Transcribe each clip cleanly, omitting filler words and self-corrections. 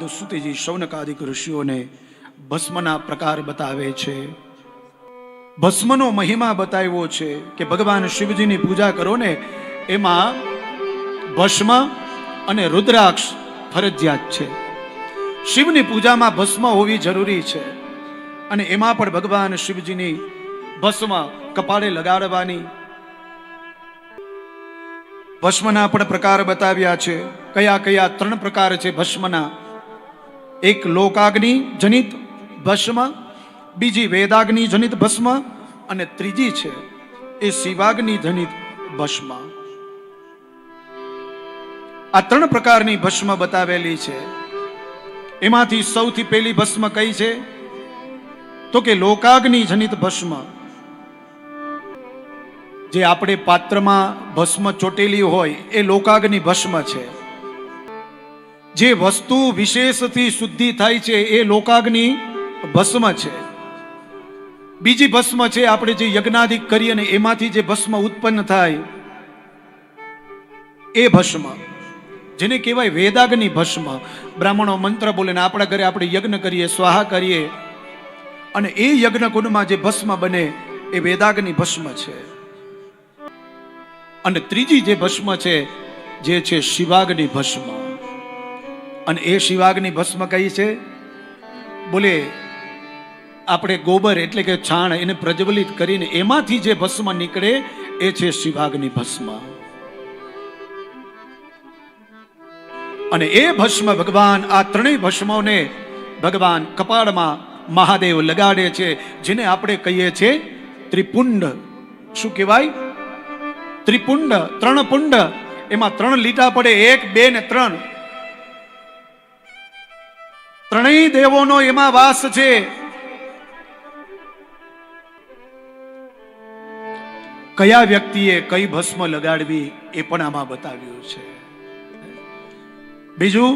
સુતેજી શૌનકાદિક ઋષિઓને ભસ્મના પ્રકાર બતાવે છે. ભસ્મનો મહિમા બતાવ્યો છે કે ભગવાન શિવજીની પૂજા કરો ને એમાં ભસ્મ અને રુદ્રાક્ષ ફરજિયાત છે. શિવની પૂજામાં ભસ્મ હોવી જરૂરી છે અને એમાં પણ ભગવાન શિવજીની ભસ્મ કપાળે લગાડવાની. ભસ્મના પણ પ્રકાર બતાવ્યા છે. કયા કયા 3 પ્રકાર છે ભસ્મના. એક લોકાગ્નિ જનિત ભસ્મ, બીજી વેદાગ્નિ જનિત ભસ્મ અને ત્રીજી છે એ શિવાગ્નિ જનિત ભસ્મ. આ 3 પ્રકારની ભસ્મ બતાવેલી છે. એમાંથી સૌથી પહેલી ભસ્મ કઈ છે તો કે લોકાગ્નિ જનિત ભસ્મ. જે આપણે પાત્રમાં ભસ્મ ચોટેલી હોય એ લોકાગ્નિ ભસ્મ છે. જે વસ્તુ વિશેષથી શુદ્ધિ થાય છે એ લોકાગ્નિ ભસ્મ છે. બીજી ભસ્મ છે આપણે જે યજ્ઞાદિક કરીએ ને એમાંથી જે ભસ્મ ઉત્પન્ન થાય એ ભસ્મ, જેને કહેવાય વેદાગ્નિ ભસ્મ. બ્રાહ્મણો મંત્ર બોલે ને આપણા ઘરે આપણે યજ્ઞ કરીએ, સ્વાહા કરીએ અને એ યજ્ઞ કુંડમાં જે ભસ્મ બને એ વેદાગ્નિ ભસ્મ છે. અને ત્રીજી જે ભસ્મ છે જે છે શિવાગ્નિ ભસ્મ. અને એ શિવાગ્નિ ભસ્મ કઈ છે? બોલે આપણે ગોબર એટલે કે છાણ એને પ્રજ્વલિત કરીને એમાંથી જે ભસ્મ નીકળે એ છે શિવાગ્નિ ભસ્મ. અને એ ભસ્મ ભગવાન આ 3 ભસ્મોને ભગવાન કપાળમાં મહાદેવ લગાડે છે, જેને આપણે કહીએ છીએ ત્રિપુંડ. શું કહેવાય? ત્રિપુંડ. 3 પુંડ. એમાં 3 લીટા પડે, 1, 2 ને 3. 3 દેવોનો એમાં વાસ છે. કયા વ્યક્તિએ કઈ ભસ્મ લગાડવી એ પણ આમાં બતાવ્યું છે. બીજું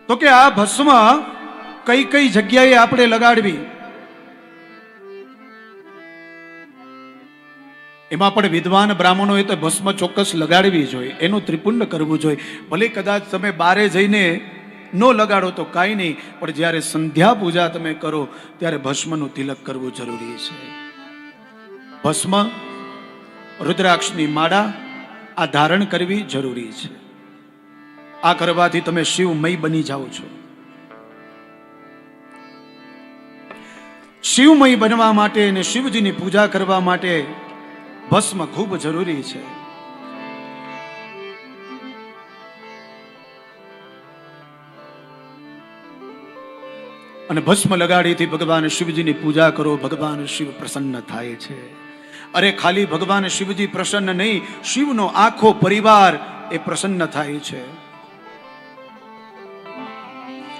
તો કે આ ભસ્મ કઈ કઈ જગ્યાએ આપણે લગાડવી. એમાં પણ વિદ્વાન બ્રાહ્મણોએ તો ભસ્મ ચોક્કસ લગાડવી જોઈએ, એનું ત્રિપુંડ કરવું જોઈએ. ભલે કદાચ તમે બારે જઈને ન લગાડો તો કાંઈ નહીં, પણ જ્યારે સંધ્યા પૂજા તમે કરો ત્યારે ભસ્મનું તિલક કરવું જરૂરી છે. ભસ્મ, રુદ્રાક્ષની માળા આ ધારણ કરવી જરૂરી છે. આ કરવાથી તમે શિવમય બની જાઓ છો. શિવમય બનવા માટે અને શિવજીની પૂજા કરવા માટે ભસ્મ ખૂબ જરૂરી છે. અને ભસ્મ લગાડીથી ભગવાન શિવજીની પૂજા કરો, ભગવાન શિવ પ્રસન્ન થાય છે. અરે ખાલી ભગવાન શિવજી પ્રસન્ન નહીં, શિવનો આખો પરિવાર એ પ્રસન્ન થાય છે.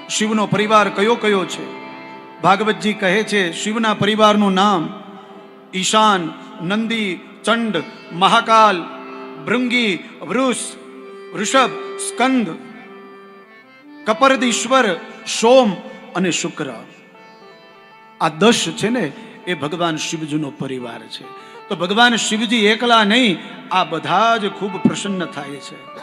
શિવનો પરિવાર કયો કયો છે? ભાગવતજી કહે છે શિવના પરિવારનું નામ ઈશાન, નંદી, ચંડ, મહાકાલ, ભૃંગી, વૃષ, વૃષભ, સ્કંદ, કપરદીશ્વર, સોમ અને શુક્ર. આ 10 છે ને એ ભગવાન શિવજીનો પરિવાર છે. તો ભગવાન શિવજી એકલા નહીં, આ બધા જ ખૂબ પ્રસન્ન થાય છે.